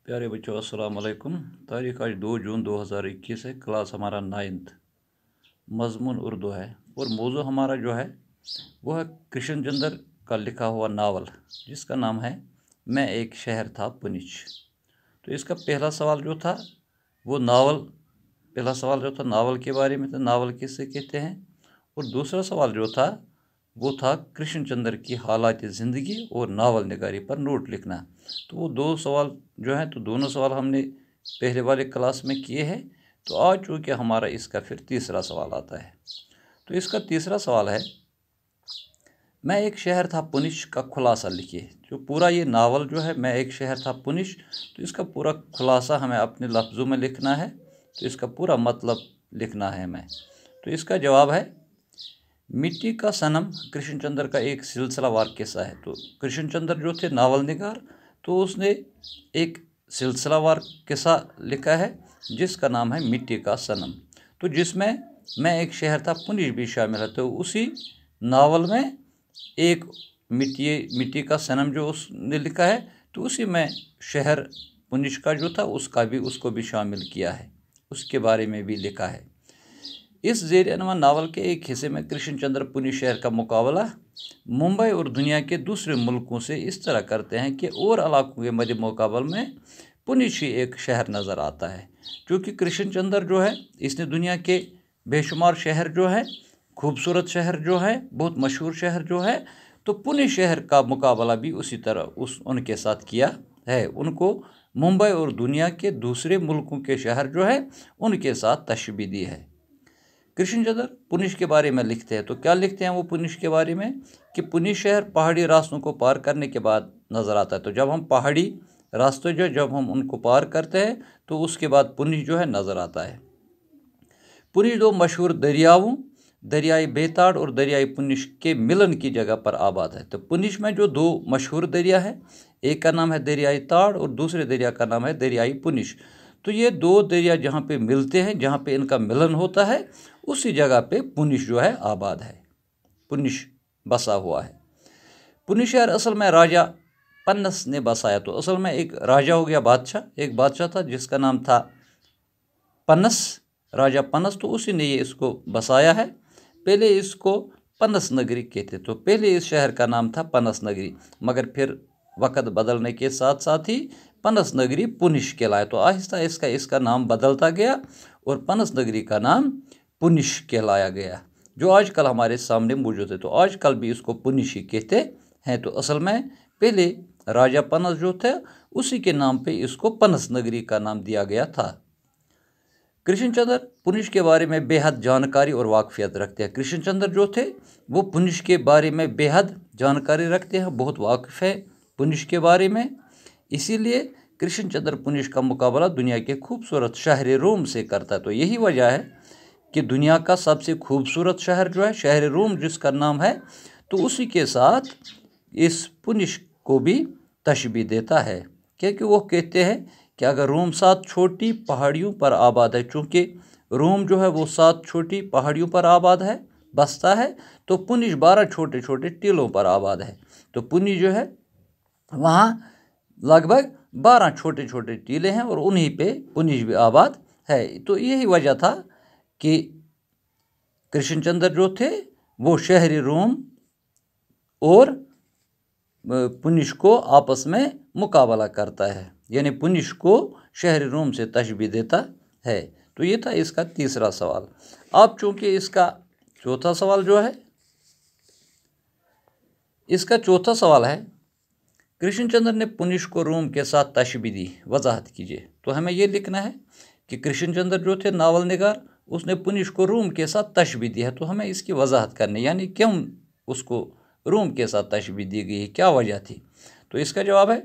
प्यारे बच्चों अस्सलाम वालेकुम। तारीख आज 2 जून 2021 है। क्लास हमारा 9th, मज़मून उर्दू है और मौजू हमारा जो है वो है कृष्णचंद्र का लिखा हुआ नावल जिसका नाम है मैं एक शहर था पुनिच। तो इसका पहला सवाल जो था वो पहला सवाल जो था नावल के बारे में था, नावल किसे कहते हैं। और दूसरा सवाल जो था वो था कृष्णचंद्र की हालात ज़िंदगी और नावल निगारी पर नोट लिखना। तो वो दो सवाल जो हैं, तो दोनों सवाल हमने पहले वाले क्लास में किए हैं। तो आज चूँकि हमारा इसका फिर तीसरा सवाल आता है, तो इसका तीसरा सवाल है मैं एक शहर था पुनिश का खुलासा लिखिए। जो पूरा ये नावल जो है मैं एक शहर था पुनिश, तो इसका पूरा खुलासा हमें अपने लफ्ज़ों में लिखना है। तो इसका पूरा मतलब लिखना है हमें। तो इसका जवाब है मिट्टी का सनम कृष्णचंद्र का एक सिलसिलावार किस्सा है। तो कृष्णचंद्र जो थे नावल निगार, तो उसने एक सिलसिलावार किस्सा लिखा है जिसका नाम है मिट्टी का सनम। तो जिसमें मैं एक शहर था पुनिश भी शामिल है। तो उसी नावल में एक मिट्टी का सनम जो उसने लिखा है, तो उसी में शहर पुनिश का जो था उसको भी शामिल किया है, उसके बारे में भी लिखा है। इस ज़ेर-ए-नवा नावल के एक हिस्से में कृष्णचंद्र पुनिश शहर का मुकाबला मुंबई और दुनिया के दूसरे मुल्कों से इस तरह करते हैं कि और इलाकों के मध्य मुकाबले में पुनिश ही एक शहर नज़र आता है। क्योंकि कृष्णचंद्र जो है इसने दुनिया के बेशुमार शहर जो है, खूबसूरत शहर जो है, बहुत मशहूर शहर जो है, तो पुनिश शहर का मुकाबला भी उसी तरह उनके साथ किया है। उनको मुंबई और दुनिया के दूसरे मुल्कों के शहर जो है उनके साथ तशबीह दी है। कृष्णचंद्र पुनिश के बारे में लिखते हैं। तो क्या लिखते हैं वो पुनिश के बारे में कि पुनिश शहर पहाड़ी रास्तों को पार करने के बाद नज़र आता है। तो जब हम पहाड़ी रास्ते जब हम उनको पार करते हैं तो उसके बाद पुनिश जो है नज़र आता है। पुनिश दो मशहूर दरियाओं दरियाई बेताड़ और दरियाई पुनिश के मिलन की जगह पर आबाद है। तो पुनिश में जो दो मशहूर दरिया है, एक का नाम है दरियाई ताड़ और दूसरे दरिया का नाम है दरियाई पुनिश। तो ये दो दरिया जहाँ पे मिलते हैं, जहाँ पे इनका मिलन होता है, उसी जगह पे पुनिश जो है आबाद है, पुनिश बसा हुआ है। पुनिश शहर असल में राजा पन्नस ने बसाया। तो असल में एक राजा हो गया बादशाह, एक बादशाह था जिसका नाम था पन्नस, राजा पन्नस। तो उसी ने ये इसको बसाया है। पहले इसको पन्नस नगरी कहते। तो पहले इस शहर का नाम था पन्नस नगरी, मगर फिर वक़्त बदलने के साथ साथ ही पन्नस नगरी पुनिश कहलाया। तो आहिस्ता इसका नाम बदलता गया और पन्नस नगरी का नाम पुनिश कहलाया गया, जो आजकल हमारे सामने मौजूद है। तो आजकल भी इसको पुनिश ही कहते हैं। तो असल में पहले राजा पन्नस जो थे उसी के नाम पे इसको पन्नस नगरी का नाम दिया गया था। कृष्णचंद्र पुनिश के बारे में बेहद जानकारी और वाकफियत रखते हैं। कृष्णचंद्र जो थे वो पुनिश के बारे में बेहद जानकारी रखते हैं, बहुत वाकिफ़ है पुनिश के बारे में। इसीलिए कृष्णचंद्र पुनिश का मुकाबला दुनिया के खूबसूरत शहर रोम से करता है। तो यही वजह है कि दुनिया का सबसे खूबसूरत शहर जो है शहर रोम जिसका नाम है, तो उसी के साथ इस पुनिश को भी तशबीह देता है। क्योंकि वो कहते हैं कि अगर रोम 7 छोटी पहाड़ियों पर आबाद है, चूँकि रोम जो है वो 7 छोटी पहाड़ियों पर आबाद है, बसता है, तो पुनिश 12 छोटे छोटे टीलों पर आबाद है। तो पुनिश जो है वहाँ लगभग 12 छोटे छोटे टीले हैं और उन्हीं पे पुनिश भी आबाद है। तो यही वजह था कि कृष्णचंद्र जो थे वो शहरी रोम और पुनिश को आपस में मुकाबला करता है, यानी पुनिश को शहरी रोम से तशबीह देता है। तो ये था इसका तीसरा सवाल। अब चूँकि इसका चौथा सवाल जो है, इसका चौथा सवाल है कृष्णचंद्र ने पुनिश को रोम के साथ तशबीह दी, वजाहत कीजिए। तो हमें ये लिखना है कि कृष्णचंद्र जो थे नावल निगार, उसने पुनिश को रोम के साथ तशबीह दी है। तो हमें इसकी वजाहत करनी, यानी क्यों उसको रोम के साथ तशबीह दी गई है, क्या वजह थी। तो इसका जवाब है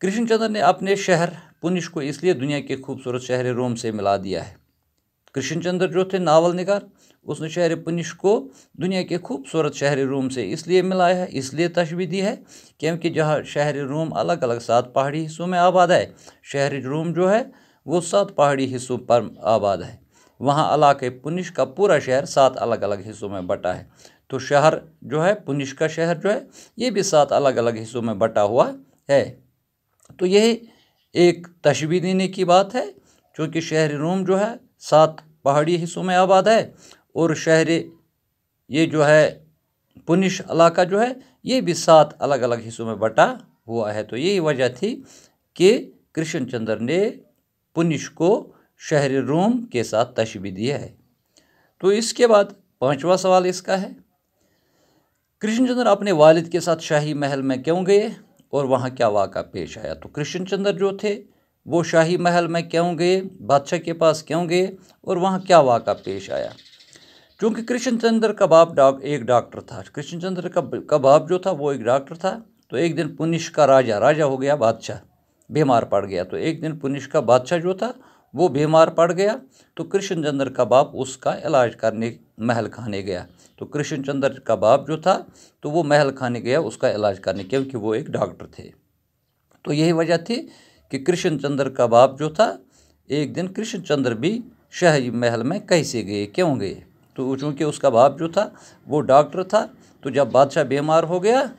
कृष्णचंद्र ने अपने शहर पुनिश को इसलिए दुनिया के खूबसूरत शहर रोम से मिला दिया है। कृष्णचंद्र जो थे नावल निगार, उसने शहर पुनिश को दुनिया के खूबसूरत शहर रोम से इसलिए मिलाया है, इसलिए तशबीह दी है क्योंकि जहाँ शहर रोम अलग अलग 7 पहाड़ी हिस्सों में आबाद है, शहर रोम जो है वो 7 पहाड़ी हिस्सों पर आबाद है। वहाँ इलाके पुनिश का पूरा शहर 7 अलग अलग हिस्सों में बटा है। तो शहर जो है पुनिश का शहर जो है ये भी 7 अलग अलग हिस्सों में बटा हुआ है। तो यही एक तशबीह देने की बात है, क्योंकि शहर रोम जो है 7 पहाड़ी हिस्सों में आबाद है और शहर ये जो है पुनिश इलाका जो है ये भी 7 अलग अलग हिस्सों में बटा हुआ है। तो यही वजह थी कि कृष्णचंद्र ने पुनिश को शहर रोम के साथ तशबीह दिया है। तो इसके बाद 5वां सवाल इसका है, कृष्णचंद्र अपने वालिद के साथ शाही महल में क्यों गए और वहाँ क्या वाक़ा पेश आया। तो कृष्णचंद्र जो थे वो शाही महल में क्यों गए, बादशाह के पास क्यों गए और वहाँ क्या वाक़ा पेश आया। क्योंकि कृष्णचंद्र का बाप एक डॉक्टर था। कृष्णचंद्र का बाप जो था वो एक डॉक्टर था। तो एक दिन पुनिश का राजा हो गया, बादशाह बीमार पड़ गया। तो एक दिन पुनिश का बादशाह जो था वो बीमार पड़ गया। तो कृष्णचंद्र का बाप उसका इलाज करने महल खाने गया। तो कृष्णचंद्र का बाप जो था तो वो महल खाने गया उसका इलाज करने, क्योंकि वो एक डॉक्टर थे। तो यही वजह थी कि कृष्णचंद्र का बाप जो था एक दिन कृष्णचंद्र भी शाही महल में कैसे गए, क्यों गए। तो चूँकि उसका बाप जो था वो डॉक्टर था, तो जब बादशाह बीमार हो गया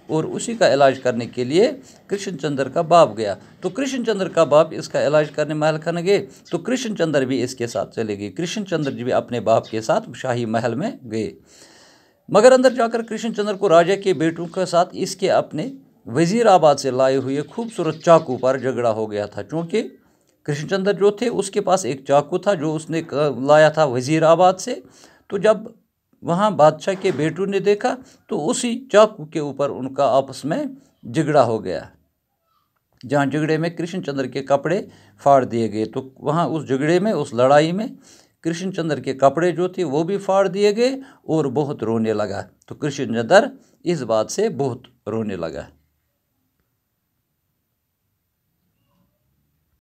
और उसी का इलाज करने के लिए कृष्णचंद्र का बाप गया, तो कृष्णचंद्र का बाप इसका इलाज करने महल खाने गए, तो कृष्णचंद्र भी इसके साथ चले गए। कृष्णचंद्र जी भी अपने बाप के साथ शाही महल में गए। मगर अंदर जाकर कृष्णचंद्र को राजा के बेटों के साथ इसके अपने वजीराबाद से लाए हुए खूबसूरत चाकू पर झगड़ा हो गया था। क्योंकि कृष्णचंद्र जो थे उसके पास एक चाकू था जो उसने लाया था वजीराबाद से। तो जब वहाँ बादशाह के बेटों ने देखा तो उसी चाकू के ऊपर उनका आपस में झगड़ा हो गया, जहाँ झगड़े में कृष्णचंद्र के कपड़े फाड़ दिए गए। तो वहाँ उस झगड़े में, उस लड़ाई में कृष्णचंद्र के कपड़े जो थे वो भी फाड़ दिए गए और बहुत रोने लगा। तो कृष्णचंद्र इस बात से बहुत रोने लगा।